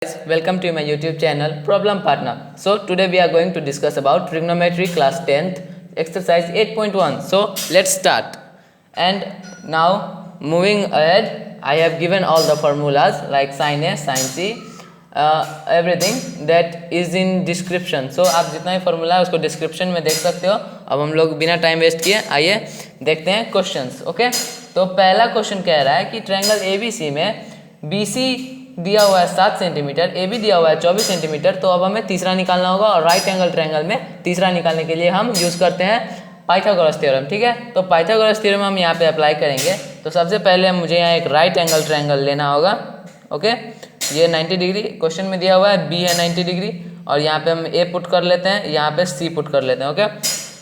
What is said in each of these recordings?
Welcome to my YouTube channel Problem Partner. So today we are going to discuss about trigonometry class 10th exercise 8.1. So let's start. And now moving ahead, I have given all the formulas like sin A, sin C, everything that is in description. So आप जितना भी formula है उसको description में देख सकते हो. अब हम लोग बिना टाइम वेस्ट किए आइए देखते हैं क्वेश्चंस. ओके, तो पहला क्वेश्चन कह रहा है कि ट्रायंगल ABC में BC दिया हुआ है 7 सेंटीमीटर, AB दिया हुआ है 24 सेंटीमीटर. तो अब हमें तीसरा निकालना होगा और राइट एंगल ट्रायंगल में तीसरा निकालने के लिए हम यूज़ करते हैं पाइथागोरस थ्योरम. ठीक है, तो पाइथागोरस थ्योरम हम यहाँ पे अप्लाई करेंगे. तो सबसे पहले मुझे यहाँ एक राइट एंगल ट्रायंगल लेना होगा. ओके, ये 90 डिग्री क्वेश्चन में दिया हुआ है, B है 90 डिग्री और यहाँ पे हम A पुट कर लेते हैं, यहाँ पे C पुट कर लेते हैं. ओके,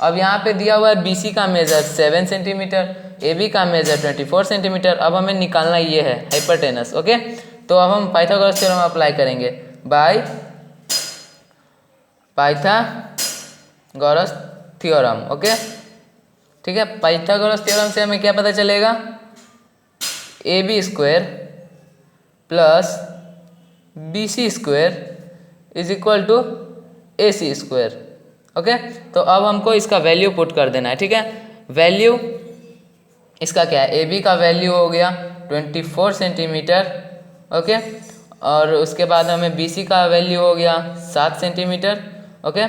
अब यहाँ पे दिया हुआ है BC का मेजर 7 सेंटीमीटर, AB का मेजर 24 सेंटीमीटर. अब हमें निकालना ये है हाइपोटेनस. ओके, तो अब हम पाइथागोरस थ्योरम अप्लाई करेंगे बाय पाइथागोरस थ्योरम. ओके, ठीक है, पाइथागोरस थ्योरम से हमें क्या पता चलेगा, AB square plus BC square is equal to AC square. Okay, तो अब हमको इसका वैल्यू पुट कर देना है. ठीक है, वैल्यू इसका क्या है, AB का वैल्यू हो गया 24 सेंटीमीटर. ओके, और उसके बाद हमें BC का वैल्यू हो गया 7 सेंटीमीटर. ओके,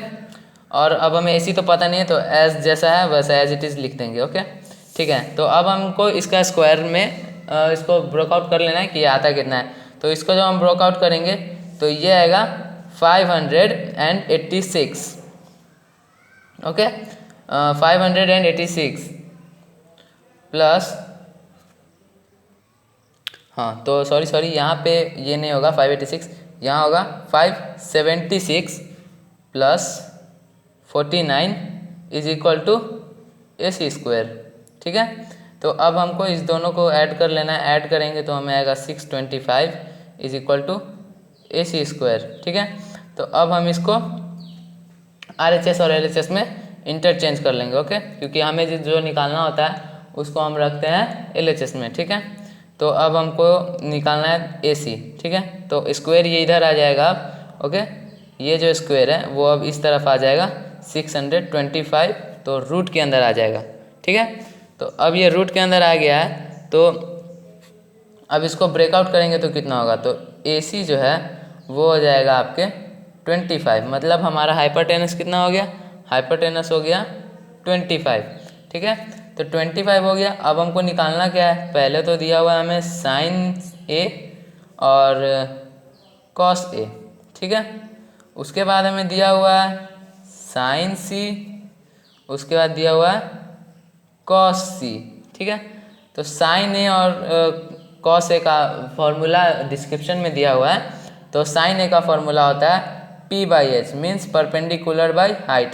और अब हमें AC तो पता नहीं है, तो एज जैसा है वैसा एज इट इज़ लिख देंगे. ओके, ठीक है, तो अब हमको इसका स्क्वायर में इसको ब्रोकआउट कर लेना है कि आता कितना है. तो इसको जब हम ब्रोकआउट करेंगे तो ये आएगा 586. ओके, 586 प्लस, हाँ तो सॉरी यहाँ पे ये नहीं होगा 586, यहाँ होगा 576 plus 49 is equal to AC square. ठीक है, तो अब हमको इस दोनों को ऐड कर लेना है. ऐड करेंगे तो हमें आएगा 625 is equal to AC square. ठीक है, तो अब हम इसको RHS और LHS में इंटरचेंज कर लेंगे. ओके, क्योंकि हमें जो निकालना होता है उसको हम रखते हैं LHS में. ठीक है, तो अब हमको निकालना है AC. ठीक है, तो स्क्वायर ये इधर आ जाएगा अब. ओके, ये जो स्क्वायर है वो अब इस तरफ आ जाएगा 625, तो रूट के अंदर आ जाएगा. ठीक है, तो अब ये रूट के अंदर आ गया है, तो अब इसको ब्रेकआउट करेंगे तो कितना होगा, तो AC जो है वो हो जाएगा आपके 25. मतलब हमारा हाइपोटेनस कितना हो गया, हाइपोटेनस हो गया 25. ठीक है, तो 25 हो गया. अब हमको निकालना क्या है, पहले तो दिया हुआ है हमें साइन A और कॉस A. ठीक है, उसके बाद हमें दिया हुआ है साइन C, उसके बाद दिया हुआ है कॉस C. ठीक है, तो साइन A और कॉस A का फॉर्मूला डिस्क्रिप्शन में दिया हुआ है. तो साइन A का फॉर्मूला होता है P/H means perpendicular by height,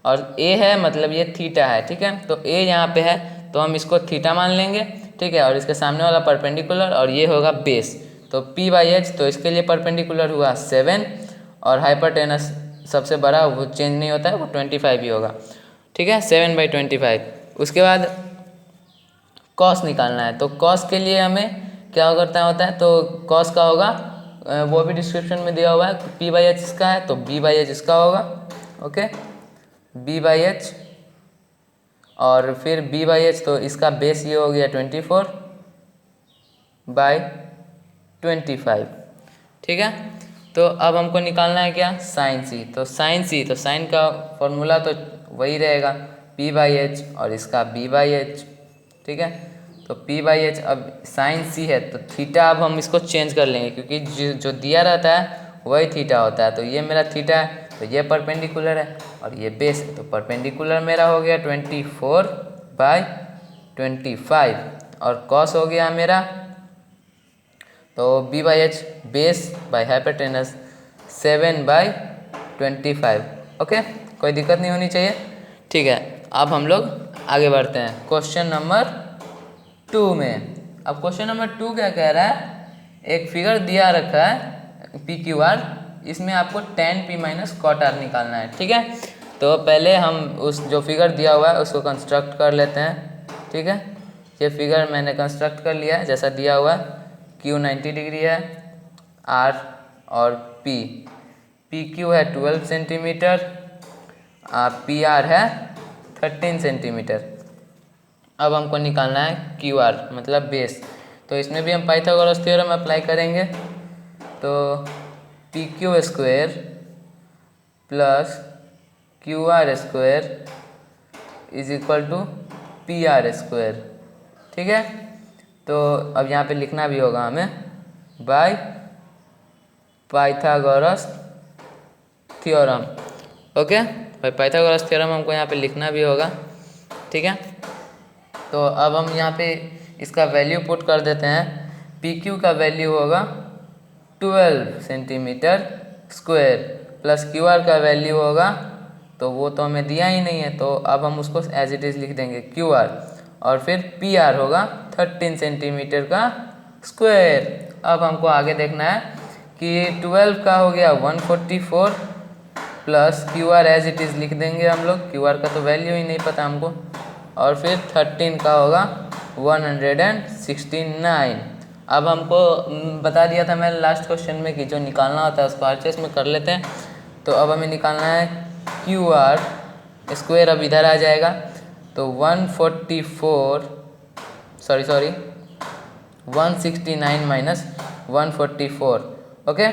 और A है मतलब ये थीटा है. ठीक है, तो A यहाँ पे है तो हम इसको थीटा मान लेंगे. ठीक है, और इसके सामने वाला परपेंडिकुलर और ये होगा बेस, तो P/H, तो इसके लिए परपेंडिकुलर हुआ 7 और हाइपोटेनस सबसे बड़ा वो चेंज नहीं होता है, वो 25 ही होगा. ठीक है, 7/25. उसके बाद कॉस निकालना है, तो कॉस के लिए हमें क्या करना होता है, तो कॉस का होगा वो भी डिस्क्रिप्शन में दिया हुआ है. P/H इसका है तो B/H इसका होगा. ओके, B/H और फिर B/H, तो इसका बेस ये हो गया 24/25. ठीक है, तो अब हमको निकालना है क्या, साइन C. तो साइन C, तो साइन का फॉर्मूला तो वही रहेगा P/H और इसका B/H. ठीक है, तो P/H अब साइन C है तो थीटा अब हम इसको चेंज कर लेंगे, क्योंकि जो दिया रहता है वही थीटा होता है. तो ये मेरा थीटा है, तो ये परपेंडिकुलर है और ये बेस है, तो परपेंडिकुलर मेरा हो गया 24/25 और कॉस हो गया मेरा, तो B/H base by hypotenuse 7/25. Okay, कोई दिक्कत नहीं होनी चाहिए. ठीक है, अब हम लोग आगे बढ़ते हैं क्वेश्चन नंबर 2 में. अब क्वेश्चन नंबर 2 क्या कह रहा है, एक फिगर दिया रखा है PQR, इसमें आपको tan P minus cot R निकालना है. ठीक है, तो पहले हम उस जो फिगर दिया हुआ है उसको कंस्ट्रक्ट कर लेते हैं. ठीक है, ये फिगर मैंने कंस्ट्रक्ट कर लिया है जैसा दिया हुआ है. Q 90 डिग्री है, R और पी क्यू है 12 सेंटीमीटर, पी आर है 13 सेंटीमीटर। अब हमको निकालना है क्यू आर मतलब बेस। तो इसमें भी हम पाइथागोरस थ्योरम अप्लाई करेंगे। तो P Q square plus Q R square is equal to P R square. ठीक है, तो अब यहाँ पे लिखना भी होगा हमें बाय पाइथागोरस थ्योरम। ओके, भाई पाइथागोरस थ्योरम हमको यहाँ पे लिखना भी होगा। ठीक है, तो अब हम यहाँ पे इसका वैल्यू पुट कर देते हैं। पी क्यू का वैल्यू होगा 12 centimetre square plus Q are का वैल्यू होगा, तो वो तो हमें दिया ही नहीं है, तो अब हम उसको एज इट इज़ लिख देंगे क्यू आर, और फिर पी आर होगा 13 सेंटीमीटर का स्क्वायर। अब हमको आगे देखना है कि 12 का हो गया 144 plus Q R as it is लिख देंगे हम लोग, क्यू आर का तो वैल्यू ही नहीं पता हमको, और फिर 13 का होगा 169। अब हमको बता दिया था मैंने लास्ट क्वेश्चन में कि जो निकालना होता है उसको RHS में कर लेते हैं। तो अब हमें निकालना है क्यू आर स्क्वायर, अब इधर आ जाएगा तो 169 माइनस 144। ओके,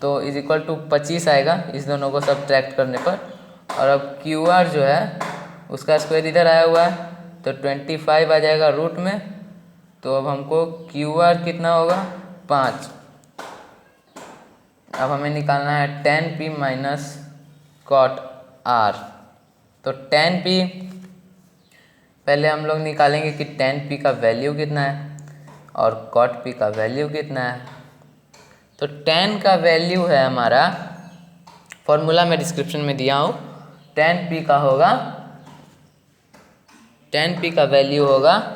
तो इज इक्वल टू 25 आएगा इस दोनों को सब्ट्रैक्ट करने पर। और अब क्यू आर जो है उसका स्क्वायर इधर आया हुआ है तो 25 आ जाएगा रूट में। तो अब हमको क्यू आर कितना होगा 5। अब हमें निकालना है 10p माइनस कॉट आर। तो 10p पहले हम लोग निकालेंगे कि 10p का वैल्यू कितना है और कॉट p का वैल्यू कितना है। तो 10 का वैल्यू है हमारा, फॉर्मूला मैं डिस्क्रिप्शन में दिया हूँ, 10p का होगा 10p का वैल्यू होगा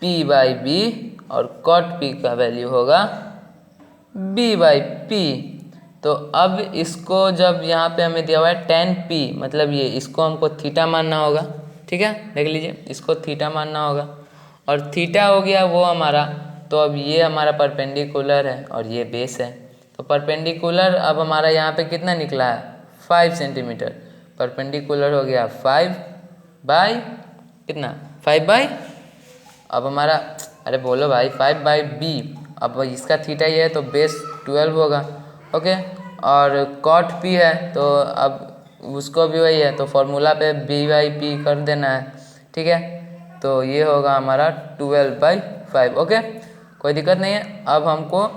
p बाई बी और कॉट p का वैल्यू होगा b बाई p। तो अब इसको जब यहाँ पे हमें दिया हुआ है 10p मतलब ये, इसको हमको थीटा मानना होगा। ठीक है, देख लीजिए इसको थीटा मानना होगा, और थीटा हो गया वो हमारा, तो अब ये हमारा परपेंडिकुलर है और ये बेस है। तो परपेंडिकुलर अब हमारा यहाँ पे कितना निकला है 5 सेंटीमीटर। परपेंडिकुलर हो गया 5 बाई कितना 5 बाई, अब हमारा अरे बोलो भाई 5 बाई बी। अब इसका थीटा ये है तो बेस 12 होगा। ओके, और कॉट पी है तो अब उसको भी वही है, तो फॉर्मूला पे बी बाई पी कर देना है। ठीक है, तो ये होगा हमारा 12/5। ओके, कोई दिक्कत नहीं है। अब हमको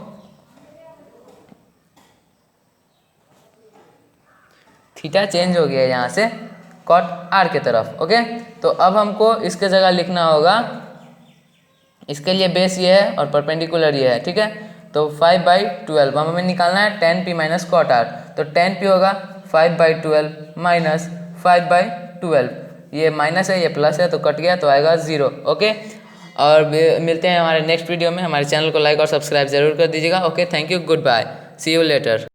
थीटा चेंज हो गया यहाँ से कॉट आर के तरफ। ओके, तो अब हमको इसके जगह लिखना होगा, इसके लिए बेस ये है और परपेंडिकुलर ये है। ठीक है, तो 5/12 हमें निकालना है 10p माइनस कॉट आर। तो 10p होगा 5/12 माइनस 5/12, ये माइनस है ये प्लस है तो कट गया तो आएगा 0। ओके, और मिलते हैं हमारे नेक्स्ट वीडियो में। हमारे चैनल को लाइक और सब्सक्राइब जरूर कर दीजिएगा। Okay, thank you, good bye, see you letter.